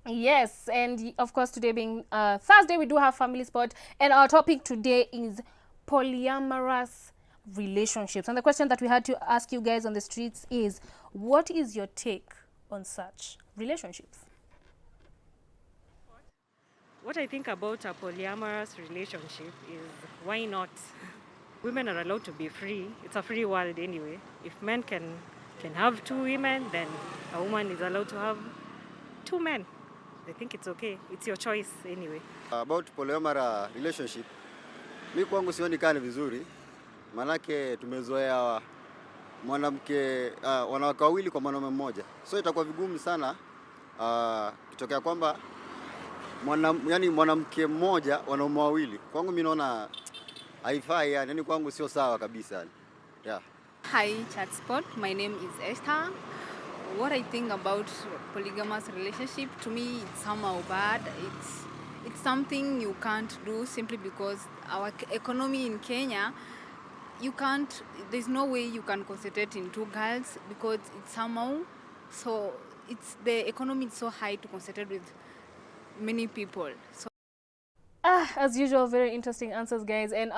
Yes, and of course today being Thursday, we do have family spot, and our topic today is polyamorous relationships. And the question that we had to ask you guys on the streets is, what is your take on such relationships? What I think about a polyamorous relationship is why not? Women are allowed to be free. It's a free world anyway. If men can have two women, then a woman is allowed to have two men. I think it's okay. It's your choice anyway. About polyamorous relationship, mi kwangu sioni kani vizuri, manake tumezoea mwanamke wanawake wawili kwa mwanaume mmoja, so itakuwa vigumu sana kitokea kwamba yani mwanamke mmoja wanaume wawili. Kwangu mimi naona haifai, yani kwangu sio sawa kabisa. Yeah. Hi, Chatspot. My name is Esther. What I think about polygamous relationship, to me, it's somehow bad. It's something you can't do simply because our economy in Kenya, there's no way you can concentrate in two girls because it's somehow, so it's the economy is so high to concentrate with many people. So As usual, very interesting answers, guys. And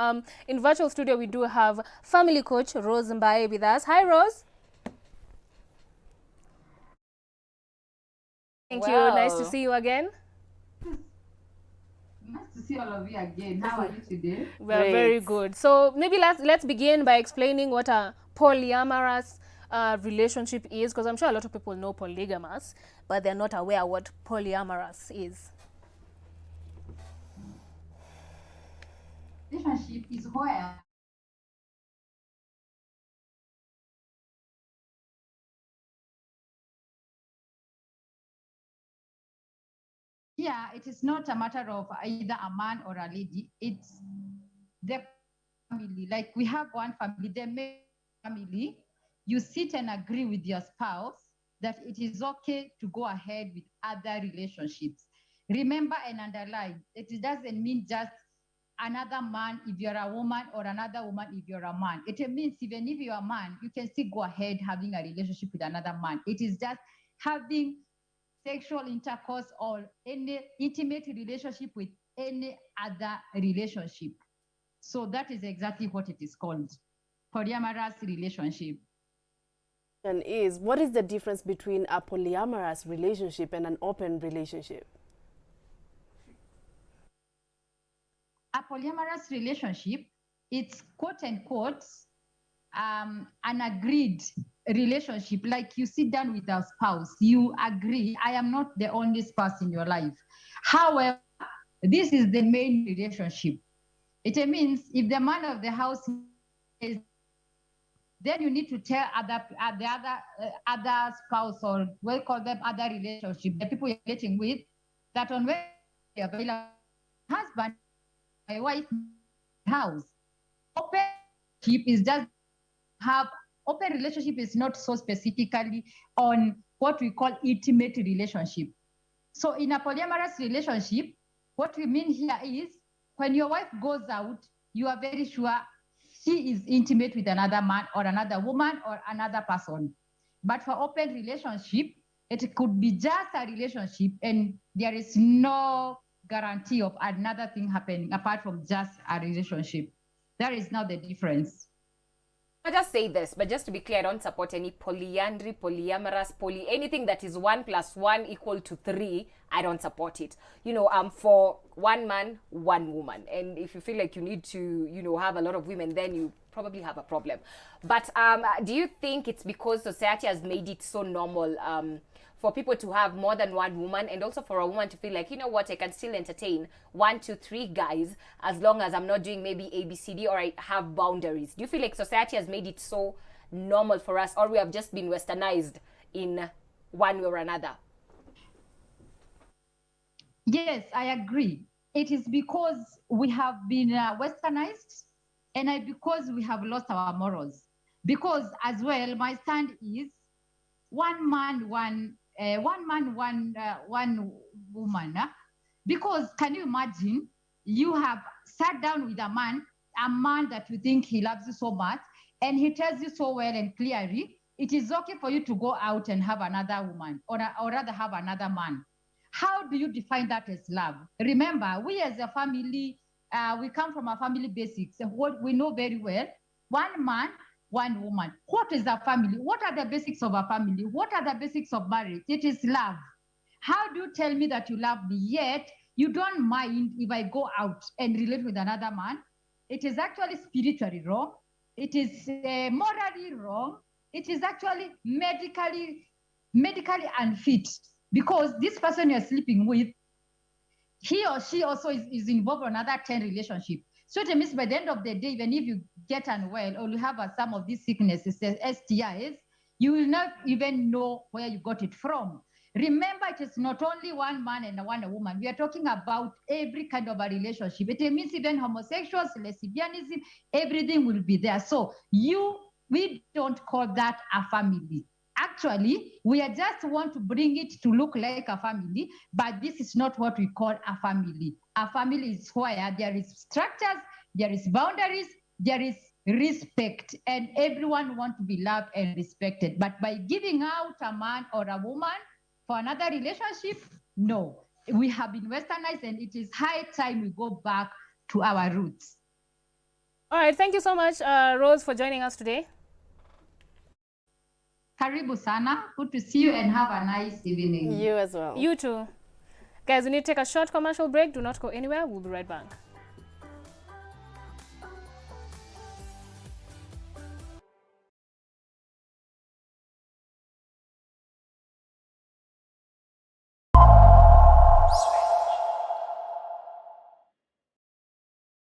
in virtual studio, we do have family coach Rose Mbaye with us. Hi, Rose. Thank you. Nice to see you again. Nice to see all of you again. How are you today? We're very good. So maybe let's begin by explaining what a polyamorous relationship is, because I'm sure a lot of people know polygamous, but they're not aware what polyamorous is. Relationship is where it is not a matter of either a man or a lady. It's the family. Like we have one family, the main family. You sit and agree with your spouse that it is okay to go ahead with other relationships. Remember and underline, it doesn't mean just another man if you're a woman or another woman if you're a man. It means even if you're a man, you can still go ahead having a relationship with another man. It is just having sexual intercourse or any intimate relationship with any other relationship. So that is exactly what it is called, polyamorous relationship. And what is the difference between a polyamorous relationship and an open relationship? A polyamorous relationship, it's quote unquote an agreed relationship. Like you sit down with a spouse, you agree, I am not the only spouse in your life. However, this is the main relationship. It means if the man of the house is, then you need to tell other spouse, or we'll call them other relationship, the people you're dating with, that on when you're available, husband, my wife, house. Open relationship is just have open relationship is not so specifically on what we call intimate relationship. So in a polyamorous relationship, what we mean here is when your wife goes out, you are very sure she is intimate with another man or another woman or another person. But for open relationship, it could be just a relationship and there is no guarantee of another thing happening apart from just a relationship. That is now the difference. I just say this, but just to be clear, I don't support any polyandry, polyamorous, anything that is 1 + 1 = 3. I don't support it. I'm for one man, one woman. And if you feel like you need to, have a lot of women, then you probably have a problem. But do you think it's because society has made it so normal for people to have more than one woman, and also for a woman to feel like, you know what, I can still entertain 1, 2, 3 guys as long as I'm not doing maybe ABCD, or I have boundaries? Do you feel like society has made it so normal for us, or we have just been westernized in one way or another? Yes, I agree. It is because we have been westernized, and because we have lost our morals. Because as well, my stand is one man, one woman. Because can you imagine you have sat down with a man that you think he loves you so much, and he tells you so well and clearly, it is okay for you to go out and have another woman, or rather have another man. How do you define that as love? Remember, we as a family, we come from a family basics. What we know very well, one man, one woman. What is a family? What are the basics of a family? What are the basics of marriage? It is love. How do you tell me that you love me, yet you don't mind if I go out and relate with another man? It is actually spiritually wrong. It is morally wrong. It is actually medically unfit, because this person you're sleeping with, he or she also is involved in another 10 relationship. So it means by the end of the day, even if you get unwell or you have some of these sicknesses, STIs, you will not even know where you got it from. Remember, it is not only one man and one woman. We are talking about every kind of a relationship. It means even homosexuals, lesbianism, everything will be there. So we don't call that a family. Actually, we are just want to bring it to look like a family, but this is not what we call a family. A family is where there is structures, there is boundaries, there is respect, and everyone wants to be loved and respected. But by giving out a man or a woman for another relationship, no. We have been westernized, and it is high time we go back to our roots. All right, thank you so much, Rose, for joining us today. Karibu sana. Good to see you and have a nice evening. You as well. You too. Guys, we need to take a short commercial break. Do not go anywhere. We'll be right back.